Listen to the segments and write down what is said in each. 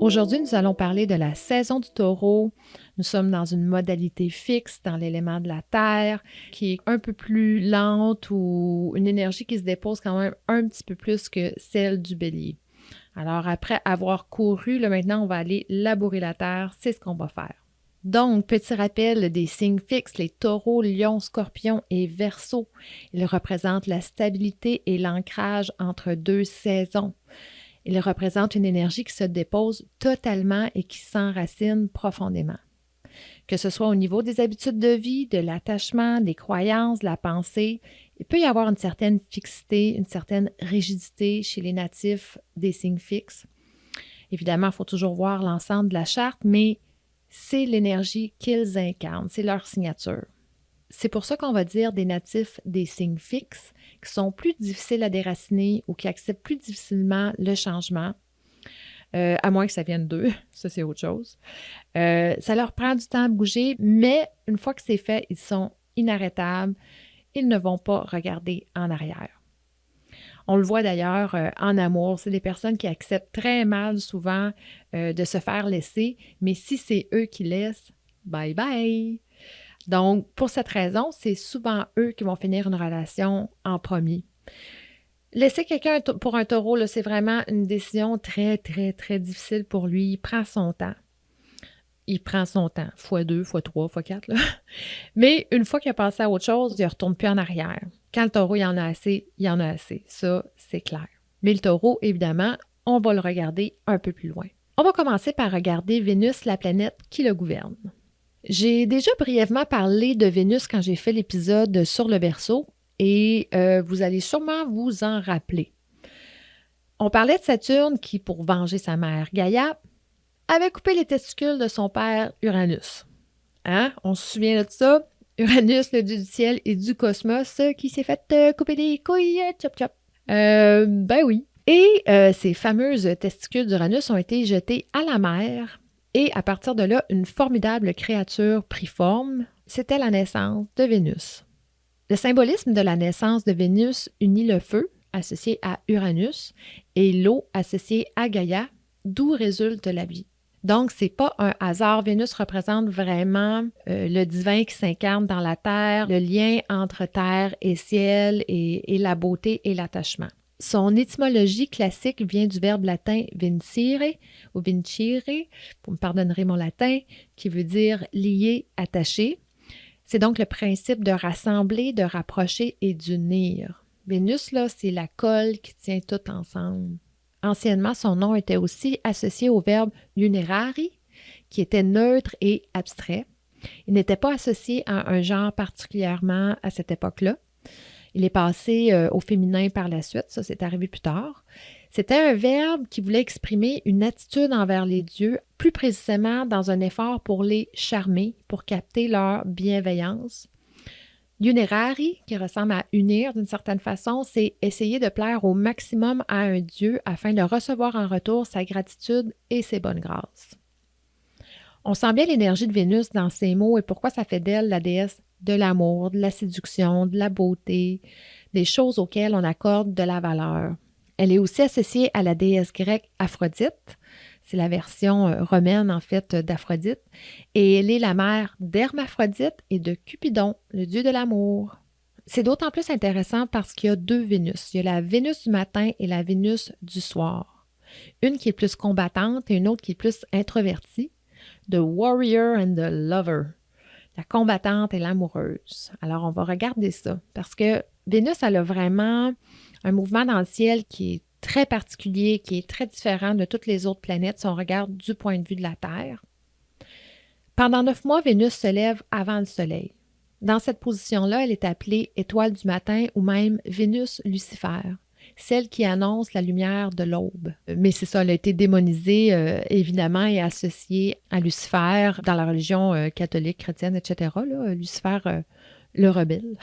Aujourd'hui, nous allons parler de la saison du taureau. Nous sommes dans une modalité fixe dans l'élément de la terre qui est un peu plus lente ou une énergie qui se dépose quand même un petit peu plus que celle du bélier. Alors après avoir couru, là, maintenant on va aller labourer la terre, c'est ce qu'on va faire. Donc, petit rappel des signes fixes, les taureaux, lions, scorpions et verseaux. Ils représentent la stabilité et l'ancrage entre deux saisons. Ils représentent une énergie qui se dépose totalement et qui s'enracine profondément. Que ce soit au niveau des habitudes de vie, de l'attachement, des croyances, de la pensée, il peut y avoir une certaine fixité, une certaine rigidité chez les natifs des signes fixes. Évidemment, il faut toujours voir l'ensemble de la charte, mais c'est l'énergie qu'ils incarnent, c'est leur signature. C'est pour ça qu'on va dire des natifs des signes fixes qui sont plus difficiles à déraciner ou qui acceptent plus difficilement le changement, à moins que ça vienne d'eux, ça c'est autre chose. Ça leur prend du temps à bouger, mais une fois que c'est fait, ils sont inarrêtables, ils ne vont pas regarder en arrière. On le voit d'ailleurs en amour, c'est des personnes qui acceptent très mal souvent de se faire laisser, mais si c'est eux qui laissent, bye bye! Donc, pour cette raison, c'est souvent eux qui vont finir une relation en premier. Laisser quelqu'un pour un taureau, là, c'est vraiment une décision très, très, très difficile pour lui. Il prend son temps. Il prend son temps, fois 2, fois 3, fois 4. Là. Mais une fois qu'il a passé à autre chose, il ne retourne plus en arrière. Quand le taureau, il en a assez, il en a assez. Ça, c'est clair. Mais le taureau, évidemment, on va le regarder un peu plus loin. On va commencer par regarder Vénus, la planète qui le gouverne. J'ai déjà brièvement parlé de Vénus quand j'ai fait l'épisode sur le Verseau et vous allez sûrement vous en rappeler. On parlait de Saturne qui, pour venger sa mère Gaïa, avait coupé les testicules de son père Uranus. Hein? On se souvient de ça? Uranus, le dieu du ciel et du cosmos, qui s'est fait couper les couilles, chop chop. Ben oui. Et ces fameuses testicules d'Uranus ont été jetées à la mer. Et à partir de là, une formidable créature prit forme. C'était la naissance de Vénus. Le symbolisme de la naissance de Vénus unit le feu, associé à Uranus, et l'eau, associée à Gaïa, d'où résulte la vie. Donc, ce n'est pas un hasard. Vénus représente vraiment le divin qui s'incarne dans la terre, le lien entre terre et ciel et la beauté et l'attachement. Son étymologie classique vient du verbe latin vincere ou vincere, vous me pardonnerez mon latin, qui veut dire lier, attacher. C'est donc le principe de rassembler, de rapprocher et d'unir. Vénus, là, c'est la colle qui tient tout ensemble. Anciennement, son nom était aussi associé au verbe lunerari, qui était neutre et abstrait. Il n'était pas associé à un genre particulièrement à cette époque-là. Il est passé au féminin par la suite, ça c'est arrivé plus tard. C'était un verbe qui voulait exprimer une attitude envers les dieux, plus précisément dans un effort pour les charmer, pour capter leur bienveillance. Unerari, qui ressemble à unir d'une certaine façon, c'est essayer de plaire au maximum à un dieu afin de recevoir en retour sa gratitude et ses bonnes grâces. On sent bien l'énergie de Vénus dans ces mots et pourquoi ça fait d'elle la déesse de l'amour, de la séduction, de la beauté, des choses auxquelles on accorde de la valeur. Elle est aussi associée à la déesse grecque Aphrodite. C'est la version romaine, en fait, d'Aphrodite. Et elle est la mère d'Hermaphrodite et de Cupidon, le dieu de l'amour. C'est d'autant plus intéressant parce qu'il y a deux Vénus. Il y a la Vénus du matin et la Vénus du soir. Une qui est plus combattante et une autre qui est plus introvertie. The warrior and the lover. La combattante et l'amoureuse. Alors, on va regarder ça parce que Vénus, elle a vraiment un mouvement dans le ciel qui est très particulier, qui est très différent de toutes les autres planètes si on regarde du point de vue de la Terre. Pendant 9 mois, Vénus se lève avant le Soleil. Dans cette position-là, elle est appelée étoile du matin ou même Vénus Lucifer, celle qui annonce la lumière de l'aube. Mais c'est ça, elle a été démonisée, évidemment, et associée à Lucifer dans la religion catholique, chrétienne, etc. Là, Lucifer, le rebelle.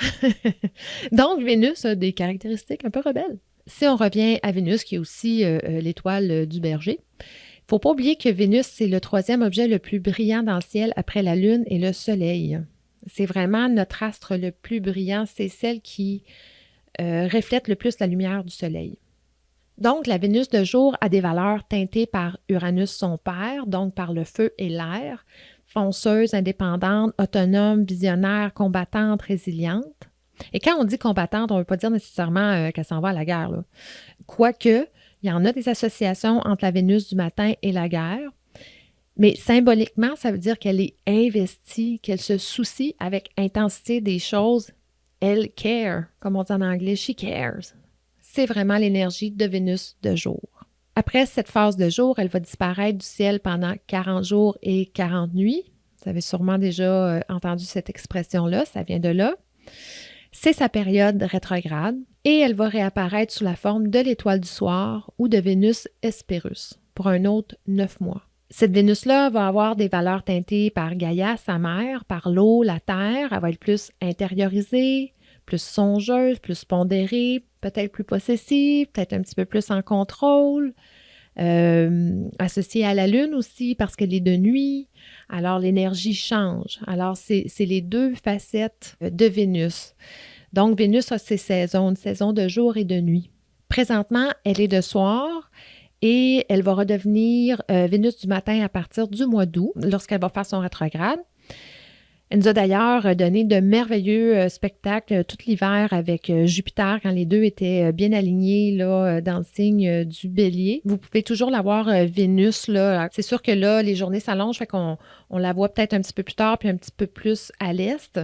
Donc, Vénus a des caractéristiques un peu rebelles. Si on revient à Vénus, qui est aussi l'étoile du Berger, il ne faut pas oublier que Vénus, c'est le troisième objet le plus brillant dans le ciel après la Lune et le Soleil. C'est vraiment notre astre le plus brillant, c'est celle qui reflète le plus la lumière du Soleil. Donc, la Vénus de jour a des valeurs teintées par Uranus, son père, donc par le feu et l'air, fonceuse, indépendante, autonome, visionnaire, combattante, résiliente. Et quand on dit combattante, on ne veut pas dire nécessairement qu'elle s'en va à la guerre, là. Quoique, il y en a des associations entre la Vénus du matin et la guerre, mais symboliquement, ça veut dire qu'elle est investie, qu'elle se soucie avec intensité des choses. Elle care, comme on dit en anglais, she cares. C'est vraiment l'énergie de Vénus de jour. Après cette phase de jour, elle va disparaître du ciel pendant 40 jours et 40 nuits. Vous avez sûrement déjà entendu cette expression-là, ça vient de là. C'est sa période rétrograde et elle va réapparaître sous la forme de l'étoile du soir ou de Vénus Hespérus pour un autre 9 mois. Cette Vénus-là va avoir des valeurs teintées par Gaïa, sa mère, par l'eau, la terre. Elle va être plus intériorisée, plus songeuse, plus pondérée, peut-être plus possessive, peut-être un petit peu plus en contrôle, associée à la lune aussi parce qu'elle est de nuit. Alors, l'énergie change. Alors, c'est les deux facettes de Vénus. Donc, Vénus a ses saisons, une saison de jour et de nuit. Présentement, elle est de soir et elle va redevenir Vénus du matin à partir du mois d'août, lorsqu'elle va faire son rétrograde. Elle nous a d'ailleurs donné de merveilleux spectacles tout l'hiver avec Jupiter quand les deux étaient bien alignés là, dans le signe du Bélier. Vous pouvez toujours la voir Vénus. Là. C'est sûr que là, les journées s'allongent, fait qu'on la voit peut-être un petit peu plus tard puis un petit peu plus à l'est.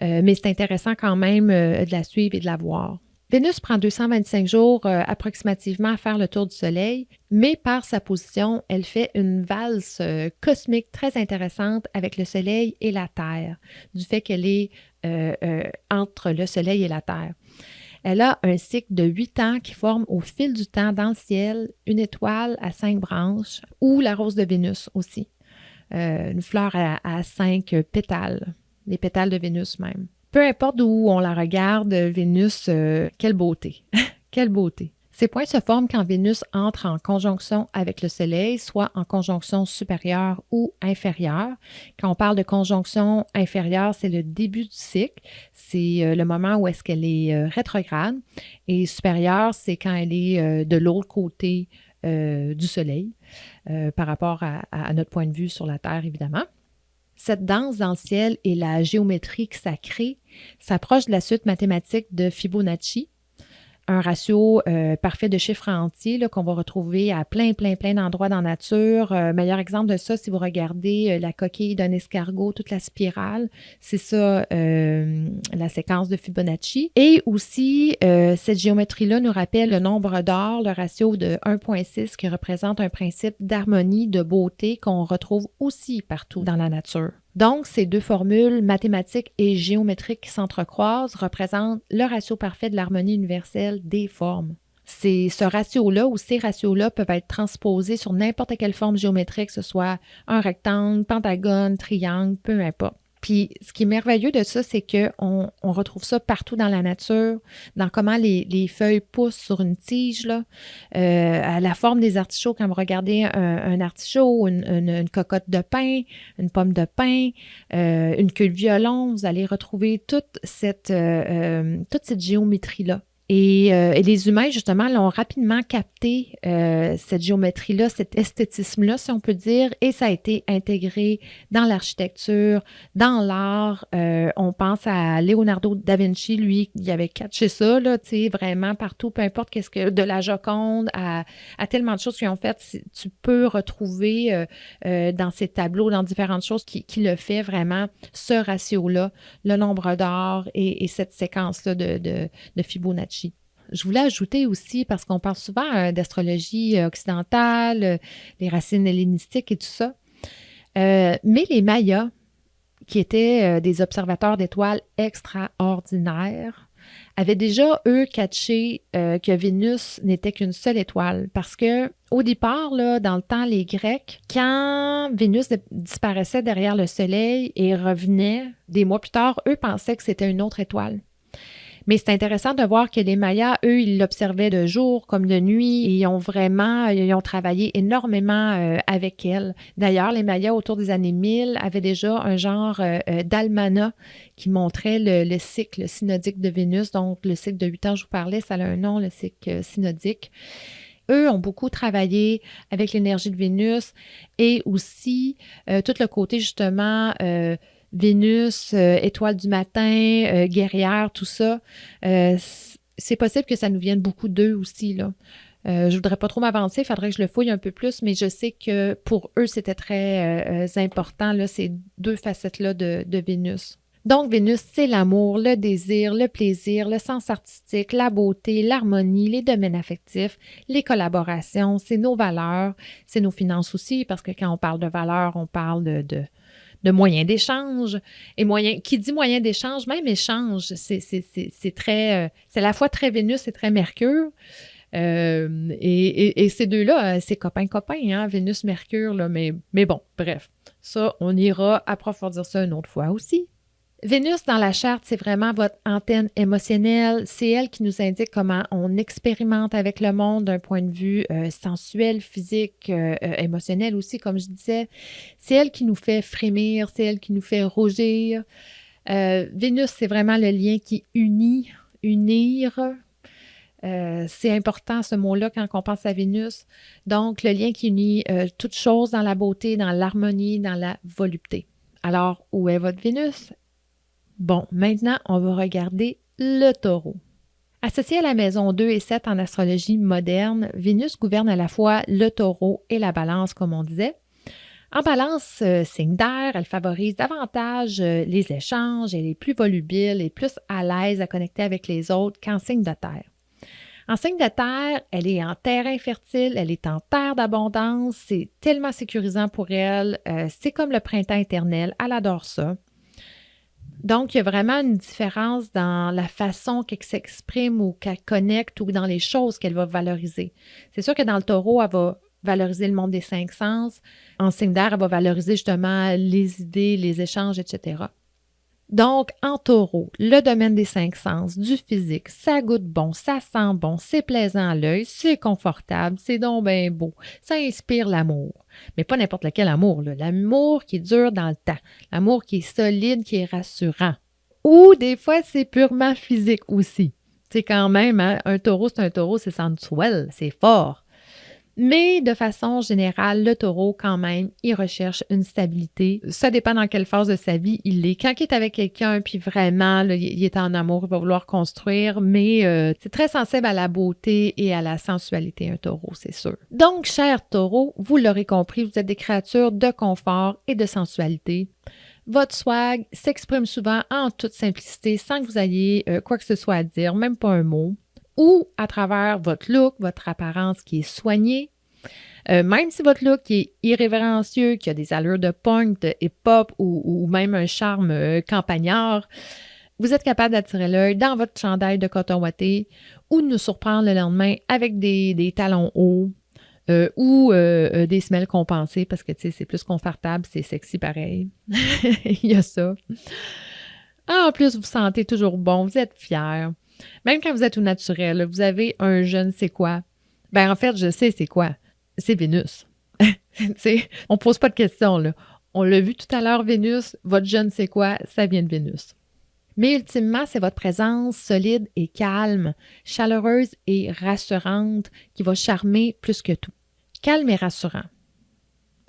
Mais c'est intéressant quand même de la suivre et de la voir. Vénus prend 225 jours approximativement à faire le tour du Soleil, mais par sa position, elle fait une valse cosmique très intéressante avec le Soleil et la Terre, du fait qu'elle est entre le Soleil et la Terre. Elle a un cycle de 8 ans qui forme au fil du temps dans le ciel une étoile à 5 branches ou la rose de Vénus aussi, une fleur à 5 pétales, les pétales de Vénus même. Peu importe d'où on la regarde, Vénus, quelle beauté, quelle beauté. Ces points se forment quand Vénus entre en conjonction avec le Soleil, soit en conjonction supérieure ou inférieure. Quand on parle de conjonction inférieure, c'est le début du cycle, c'est le moment où est-ce qu'elle est rétrograde, et supérieure, c'est quand elle est de l'autre côté du Soleil, par rapport à notre point de vue sur la Terre, évidemment. Cette danse dans le ciel et la géométrie que ça crée s'approche de la suite mathématique de Fibonacci, un ratio parfait de chiffres entiers là, qu'on va retrouver à plein d'endroits dans la nature. Meilleur exemple de ça, si vous regardez la coquille d'un escargot, toute la spirale, c'est ça la séquence de Fibonacci. Et aussi, cette géométrie-là nous rappelle le nombre d'or, le ratio de 1,6 qui représente un principe d'harmonie, de beauté qu'on retrouve aussi partout dans la nature. Donc, ces deux formules mathématiques et géométriques qui s'entrecroisent représentent le ratio parfait de l'harmonie universelle des formes. C'est ce ratio-là ou ces ratios-là peuvent être transposés sur n'importe quelle forme géométrique, que ce soit un rectangle, pentagone, triangle, peu importe. Puis, ce qui est merveilleux de ça, c'est qu'on retrouve ça partout dans la nature, dans comment les feuilles poussent sur une tige, là, à la forme des artichauts. Quand vous regardez un artichaut, une cocotte de pain, une pomme de pain, une queue de violon, vous allez retrouver toute cette géométrie-là. Et les humains, justement, l'ont rapidement capté, cette géométrie-là, cet esthétisme-là, si on peut dire, et ça a été intégré dans l'architecture, dans l'art. On pense à Leonardo da Vinci, lui, il avait catché ça, là, tu sais, vraiment partout, peu importe qu'est-ce que, de la Joconde à tellement de choses qu'ils ont faites, tu peux retrouver dans ces tableaux, dans différentes choses qui le fait vraiment, ce ratio-là, le nombre d'or et cette séquence-là de Fibonacci. Je voulais ajouter aussi, parce qu'on parle souvent d'astrologie occidentale, les racines hellénistiques et tout ça, mais les Mayas, qui étaient des observateurs d'étoiles extraordinaires, avaient déjà, eux, catché que Vénus n'était qu'une seule étoile. Parce que au départ, là, dans le temps, les Grecs, quand Vénus disparaissait derrière le Soleil et revenait des mois plus tard, eux pensaient que c'était une autre étoile. Mais c'est intéressant de voir que les Mayas, eux, ils l'observaient de jour comme de nuit et ils ont travaillé énormément avec elle. D'ailleurs, les Mayas, autour des années 1000, avaient déjà un genre d'almanach qui montrait le cycle synodique de Vénus. Donc, le cycle de 8 ans, je vous parlais, ça a un nom, le cycle synodique. Eux ont beaucoup travaillé avec l'énergie de Vénus et aussi tout le côté, justement, Vénus, étoile du matin, guerrière, tout ça. C'est possible que ça nous vienne beaucoup d'eux aussi, là. Je voudrais pas trop m'avancer, il faudrait que je le fouille un peu plus, mais je sais que pour eux, c'était très important, là, ces deux facettes-là de Vénus. Donc, Vénus, c'est l'amour, le désir, le plaisir, le sens artistique, la beauté, l'harmonie, les domaines affectifs, les collaborations, c'est nos valeurs, c'est nos finances aussi, parce que quand on parle de valeurs, on parle de moyens d'échange. Et qui dit moyen d'échange, même échange, c'est très, c'est à la fois très Vénus et très Mercure. Et ces deux-là, c'est copain-copain, hein, Vénus-Mercure, là, mais bon, bref, ça, on ira approfondir ça une autre fois aussi. Vénus dans la charte, c'est vraiment votre antenne émotionnelle. C'est elle qui nous indique comment on expérimente avec le monde d'un point de vue sensuel, physique, émotionnel aussi, comme je disais. C'est elle qui nous fait frémir, c'est elle qui nous fait rougir. Vénus, c'est vraiment le lien qui unit, unir. C'est important ce mot-là quand on pense à Vénus. Donc, le lien qui unit toutes choses dans la beauté, dans l'harmonie, dans la volupté. Alors, où est votre Vénus? Bon, maintenant, on va regarder le taureau. Associé à la maison 2 et 7 en astrologie moderne, Vénus gouverne à la fois le taureau et la balance, comme on disait. En balance, signe d'air, elle favorise davantage les échanges, elle est plus volubile et plus à l'aise à connecter avec les autres qu'en signe de terre. En signe de terre, elle est en terrain fertile, elle est en terre d'abondance, c'est tellement sécurisant pour elle, c'est comme le printemps éternel, elle adore ça. Donc, il y a vraiment une différence dans la façon qu'elle s'exprime ou qu'elle connecte ou dans les choses qu'elle va valoriser. C'est sûr que dans le taureau, elle va valoriser le monde des 5 sens. En signe d'air, elle va valoriser justement les idées, les échanges, etc. Donc, en taureau, le domaine des 5 sens, du physique, ça goûte bon, ça sent bon, c'est plaisant à l'œil, c'est confortable, c'est donc bien beau, ça inspire l'amour. Mais pas n'importe lequel amour, là. L'amour qui dure dans le temps, l'amour qui est solide, qui est rassurant. Ou des fois, c'est purement physique aussi. C'est quand même, hein, un taureau, c'est sensuel, c'est fort. Mais de façon générale, le taureau, quand même, il recherche une stabilité. Ça dépend dans quelle phase de sa vie il est. Quand il est avec quelqu'un, puis vraiment, là, il est en amour, il va vouloir construire, mais c'est très sensible à la beauté et à la sensualité, un taureau, c'est sûr. Donc, cher taureau, vous l'aurez compris, vous êtes des créatures de confort et de sensualité. Votre swag s'exprime souvent en toute simplicité, sans que vous ayez quoi que ce soit à dire, même pas un mot. Ou à travers votre look, votre apparence qui est soignée. Même si votre look est irrévérencieux, qui a des allures de punk, de hip-hop ou même un charme campagnard, vous êtes capable d'attirer l'œil dans votre chandail de coton ouaté ou de nous surprendre le lendemain avec des talons hauts ou des semelles compensées parce que c'est plus confortable, c'est sexy pareil. Il y a ça. En plus, vous vous sentez toujours bon, vous êtes fier. Même quand vous êtes au naturel, vous avez un je ne sais quoi. Ben en fait, je sais c'est quoi. C'est Vénus. On ne pose pas de questions, là. On l'a vu tout à l'heure, Vénus, votre je ne sais quoi, ça vient de Vénus. Mais ultimement, c'est votre présence solide et calme, chaleureuse et rassurante qui va charmer plus que tout. Calme et rassurant.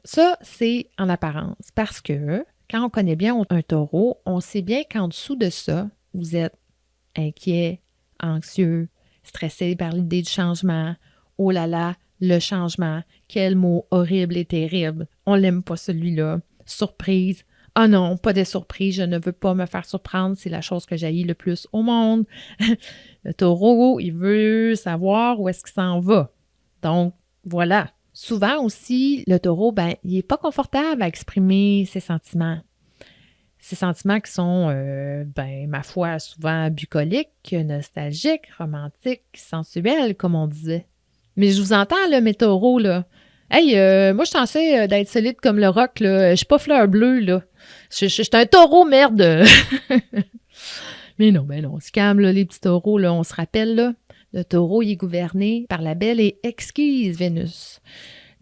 Ça, c'est en apparence parce que quand on connaît bien un taureau, on sait bien qu'en dessous de ça, vous êtes inquiet, anxieux, stressé par l'idée du changement. Oh là là, le changement, quel mot horrible et terrible. On l'aime pas celui-là. Surprise. Ah non, pas de surprise, je ne veux pas me faire surprendre, c'est la chose que j'haïs le plus au monde. Le taureau, il veut savoir où est-ce qu'il s'en va. Donc, voilà. Souvent aussi, le taureau, il n'est pas confortable à exprimer ses sentiments. Ces sentiments qui sont, ma foi, souvent bucoliques, nostalgiques, romantiques, sensuels, comme on disait. Mais je vous entends, là, mes taureaux, là. Hey, moi, je suis censée d'être solide comme le roc, là. Je suis pas fleur bleue, là. Je suis un taureau, merde! Mais non, ben non, on se calme, là, les petits taureaux, là, on se rappelle, là, le taureau, il est gouverné par la belle et exquise Vénus.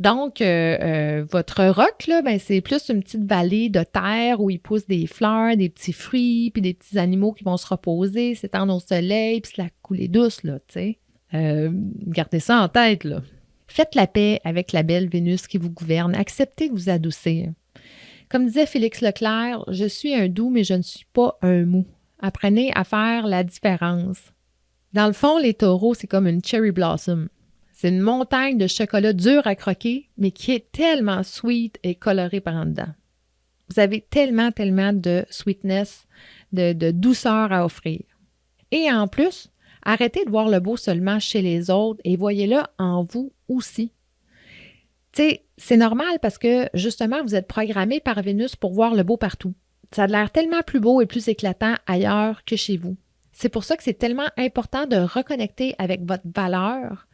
Donc, votre roc, là, ben, c'est plus une petite vallée de terre où il pousse des fleurs, des petits fruits, puis des petits animaux qui vont se reposer, s'étendre au soleil, puis se la couler douce, là, tu sais. Gardez ça en tête, là. Faites la paix avec la belle Vénus qui vous gouverne. Acceptez de vous adoucir. Comme disait Félix Leclerc, je suis un doux, mais je ne suis pas un mou. Apprenez à faire la différence. Dans le fond, les taureaux, c'est comme une cherry blossom. C'est une montagne de chocolat dur à croquer, mais qui est tellement sweet et colorée par en dedans. Vous avez tellement, tellement de sweetness, de douceur à offrir. Et en plus, arrêtez de voir le beau seulement chez les autres et voyez-le en vous aussi. Tu sais, c'est normal parce que, justement, vous êtes programmé par Vénus pour voir le beau partout. Ça a l'air tellement plus beau et plus éclatant ailleurs que chez vous. C'est pour ça que c'est tellement important de reconnecter avec votre valeur,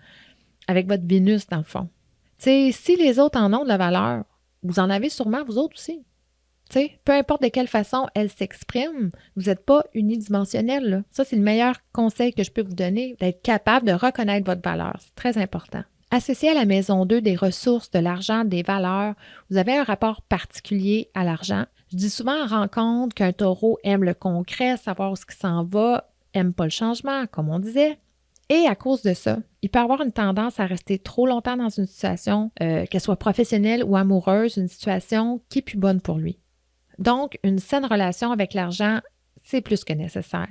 avec votre Vénus, dans le fond. Tu sais, si les autres en ont de la valeur, vous en avez sûrement vous autres aussi. Tu sais, peu importe de quelle façon elle s'exprime, vous n'êtes pas unidimensionnel, là. Ça, c'est le meilleur conseil que je peux vous donner, d'être capable de reconnaître votre valeur. C'est très important. Associé à la maison 2 des ressources, de l'argent, des valeurs, vous avez un rapport particulier à l'argent. Je dis souvent en rencontre qu'un taureau aime le concret, savoir où ce qui s'en va, aime pas le changement, comme on disait. Et à cause de ça, il peut avoir une tendance à rester trop longtemps dans une situation, qu'elle soit professionnelle ou amoureuse, une situation qui est plus bonne pour lui. Donc, une saine relation avec l'argent, c'est plus que nécessaire.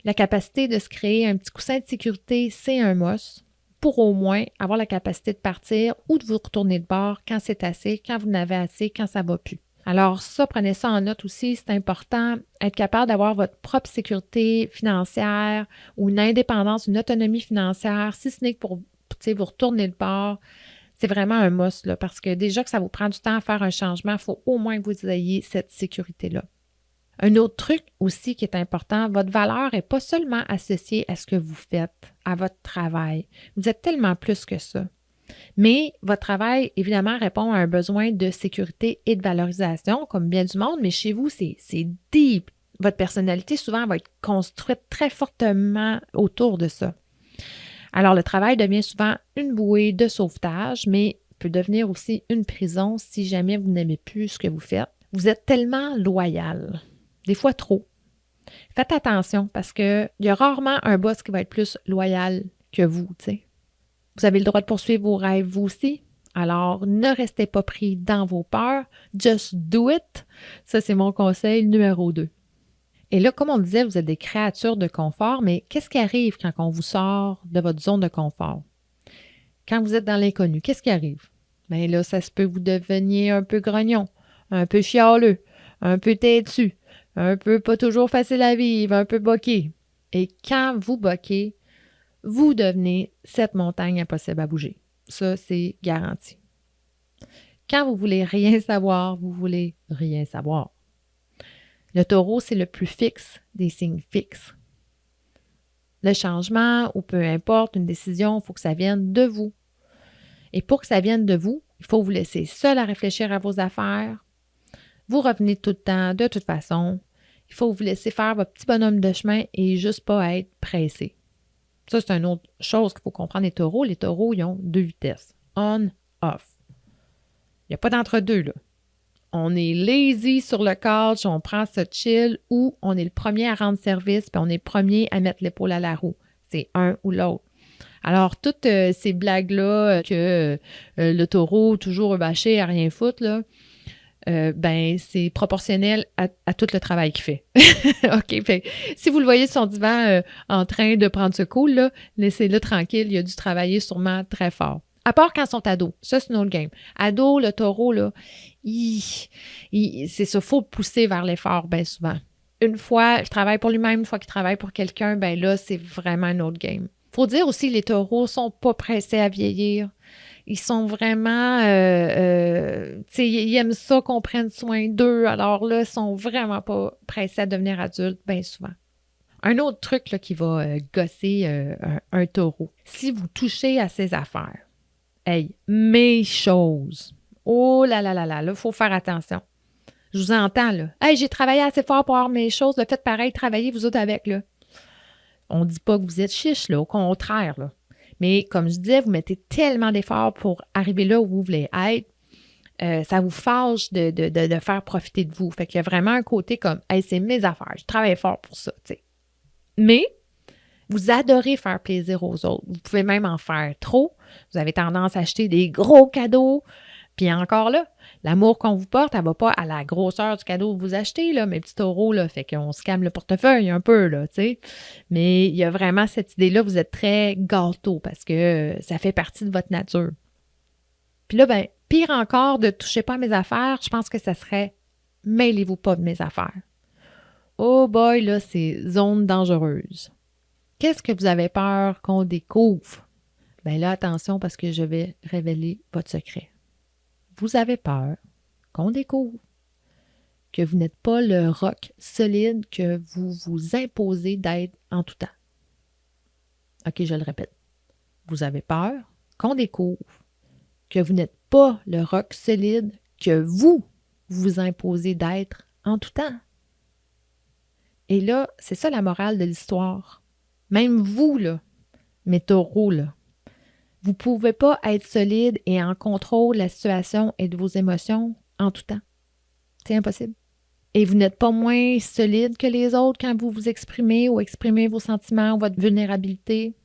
La capacité de se créer un petit coussin de sécurité, c'est un must pour au moins avoir la capacité de partir ou de vous retourner de bord quand c'est assez, quand vous n'avez assez, quand ça ne va plus. Alors ça, prenez ça en note aussi, c'est important, être capable d'avoir votre propre sécurité financière ou une indépendance, une autonomie financière, si ce n'est que pour vous retourner de bord. C'est vraiment un must, là, parce que déjà que ça vous prend du temps à faire un changement, il faut au moins que vous ayez cette sécurité-là. Un autre truc aussi qui est important, votre valeur n'est pas seulement associée à ce que vous faites, à votre travail. Vous êtes tellement plus que ça. Mais votre travail, évidemment, répond à un besoin de sécurité et de valorisation, comme bien du monde, mais chez vous, c'est deep. Votre personnalité, souvent, va être construite très fortement autour de ça. Alors, le travail devient souvent une bouée de sauvetage, mais peut devenir aussi une prison si jamais vous n'aimez plus ce que vous faites. Vous êtes tellement loyal, des fois trop. Faites attention parce qu'il y a rarement un boss qui va être plus loyal que vous, tu sais. Vous avez le droit de poursuivre vos rêves, vous aussi. Alors, ne restez pas pris dans vos peurs. Just do it. Ça, c'est mon conseil numéro 2. Et là, comme on disait, vous êtes des créatures de confort, mais qu'est-ce qui arrive quand on vous sort de votre zone de confort? Quand vous êtes dans l'inconnu, qu'est-ce qui arrive? Bien là, ça se peut que vous deveniez un peu grognon, un peu chialeux, un peu têtu, un peu pas toujours facile à vivre, un peu boqué. Et quand vous boquez, vous devenez cette montagne impossible à bouger. Ça, c'est garanti. Quand vous voulez rien savoir, vous voulez rien savoir. Le taureau, c'est le plus fixe des signes fixes. Le changement, ou peu importe, une décision, il faut que ça vienne de vous. Et pour que ça vienne de vous, il faut vous laisser seul à réfléchir à vos affaires. Vous revenez tout le temps, de toute façon. Il faut vous laisser faire votre petit bonhomme de chemin et juste pas être pressé. Ça, c'est une autre chose qu'il faut comprendre les taureaux. Les taureaux, ils ont 2 vitesses. On, off. Il n'y a pas d'entre-deux, là. On est lazy sur le couch, on prend ce chill ou on est le premier à rendre service puis on est le premier à mettre l'épaule à la roue. C'est un ou l'autre. Alors, toutes ces blagues-là que le taureau, toujours bâché à rien foutre, là, c'est proportionnel à tout le travail qu'il fait. OK, fait, si vous le voyez sur son divan en train de prendre ce cool, là, laissez-le tranquille, il a dû travailler sûrement très fort. À part quand ils sont ados. Ça, c'est une autre game. Ado, le taureau, là, c'est ça, il faut le pousser vers l'effort, bien souvent. Une fois, il travaille pour lui-même, une fois qu'il travaille pour quelqu'un, ben là, c'est vraiment un autre game. Faut dire aussi, les taureaux sont pas pressés à vieillir. Ils sont vraiment, ils aiment ça qu'on prenne soin d'eux. Alors là, ils sont vraiment pas pressés à devenir adultes, bien souvent. Un autre truc là, qui va gosser un taureau, si vous touchez à ses affaires, hey, mes choses. Oh là là là là, là, il faut faire attention. Je vous entends, là. « Hey, j'ai travaillé assez fort pour avoir mes choses, là, faites pareil, travaillez vous autres avec, là. » On ne dit pas que vous êtes chiche, là, au contraire, là. Mais comme je disais, vous mettez tellement d'efforts pour arriver là où vous voulez être, ça vous fâche de faire profiter de vous. Fait qu'il y a vraiment un côté comme « Hey, c'est mes affaires, je travaille fort pour ça. » tu sais. Mais vous adorez faire plaisir aux autres. Vous pouvez même en faire trop. Vous avez tendance à acheter des gros cadeaux. Puis encore là, l'amour qu'on vous porte, elle ne va pas à la grosseur du cadeau que vous achetez, là, mes petits taureaux, là. Fait qu'on se calme le portefeuille un peu, là, tu sais. Mais il y a vraiment cette idée-là, vous êtes très gâteau parce que ça fait partie de votre nature. Puis là, ben, pire encore de toucher pas à mes affaires, je pense que ça serait mêlez-vous pas de mes affaires. Oh boy, là, c'est zone dangereuse. Qu'est-ce que vous avez peur qu'on découvre? Bien là, attention parce que je vais révéler votre secret. Vous avez peur qu'on découvre que vous n'êtes pas le roc solide que vous vous imposez d'être en tout temps. OK, je le répète. Vous avez peur qu'on découvre que vous n'êtes pas le roc solide que vous vous imposez d'être en tout temps. Et là, c'est ça la morale de l'histoire. Même vous, là, mes taureaux, là, vous ne pouvez pas être solide et en contrôle de la situation et de vos émotions en tout temps. C'est impossible. Et vous n'êtes pas moins solide que les autres quand vous vous exprimez ou exprimez vos sentiments ou votre vulnérabilité.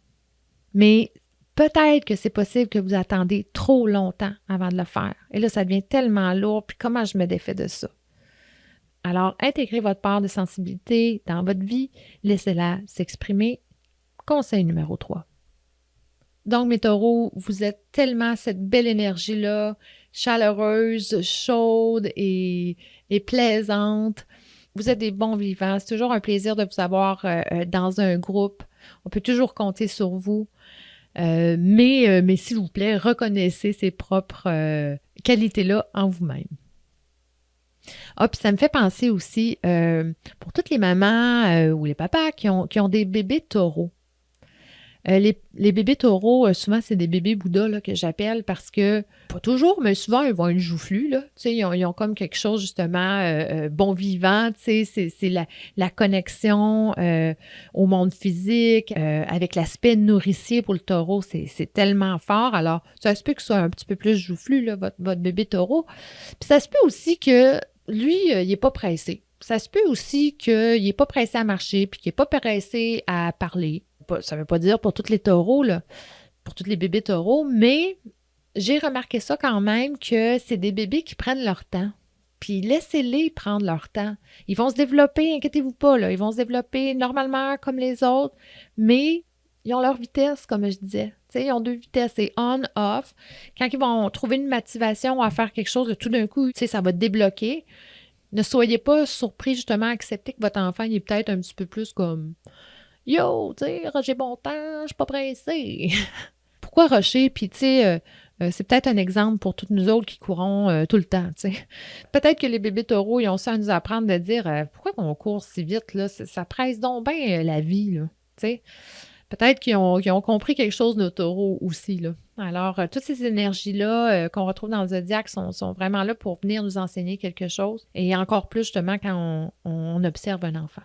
Mais peut-être que c'est possible que vous attendez trop longtemps avant de le faire. Et là, ça devient tellement lourd. Puis comment je me défais de ça? Alors, intégrez votre part de sensibilité dans votre vie. Laissez-la s'exprimer. Conseil numéro 3. Donc, mes taureaux, vous êtes tellement cette belle énergie-là, chaleureuse, chaude et plaisante. Vous êtes des bons vivants. C'est toujours un plaisir de vous avoir dans un groupe. On peut toujours compter sur vous. Mais s'il vous plaît, reconnaissez ces propres qualités-là en vous-même. Ah, puis ça me fait penser aussi pour toutes les mamans ou les papas qui ont des bébés taureaux. Les bébés taureaux, souvent, c'est des bébés Bouddha là, que j'appelle parce que, pas toujours, mais souvent, ils vont être joufflus. Là. Ils ont comme quelque chose, justement, bon vivant. C'est la connexion au monde physique avec l'aspect nourricier pour le taureau. C'est tellement fort. Alors, ça se peut que ce soit un petit peu plus joufflu, là, votre bébé taureau. Puis ça se peut aussi que lui, il n'est pas pressé. Ça se peut aussi qu'il n'est pas pressé à marcher puis qu'il n'est pas pressé à parler. Ça ne veut pas dire pour tous les taureaux, là, pour tous les bébés taureaux, mais j'ai remarqué ça quand même que c'est des bébés qui prennent leur temps. Puis laissez-les prendre leur temps. Ils vont se développer, inquiétez-vous pas, là. Ils vont se développer normalement comme les autres, mais ils ont leur vitesse, comme je disais. T'sais, ils ont 2 vitesses, c'est on-off. Quand ils vont trouver une motivation à faire quelque chose, tout d'un coup, ça va débloquer. Ne soyez pas surpris, justement, acceptez que votre enfant il est peut-être un petit peu plus comme Yo, tu sais, j'ai bon temps, je suis pas pressée. Pourquoi rusher? Puis, tu sais, c'est peut-être un exemple pour toutes nous autres qui courons tout le temps, tu sais. Peut-être que les bébés taureaux, ils ont ça à nous apprendre de dire pourquoi on court si vite, là? Ça presse donc bien la vie, là, tu sais. Peut-être qu'ils ont compris quelque chose de taureau aussi, là. Alors, toutes ces énergies-là qu'on retrouve dans le zodiaque sont vraiment là pour venir nous enseigner quelque chose. Et encore plus, justement, quand on observe un enfant.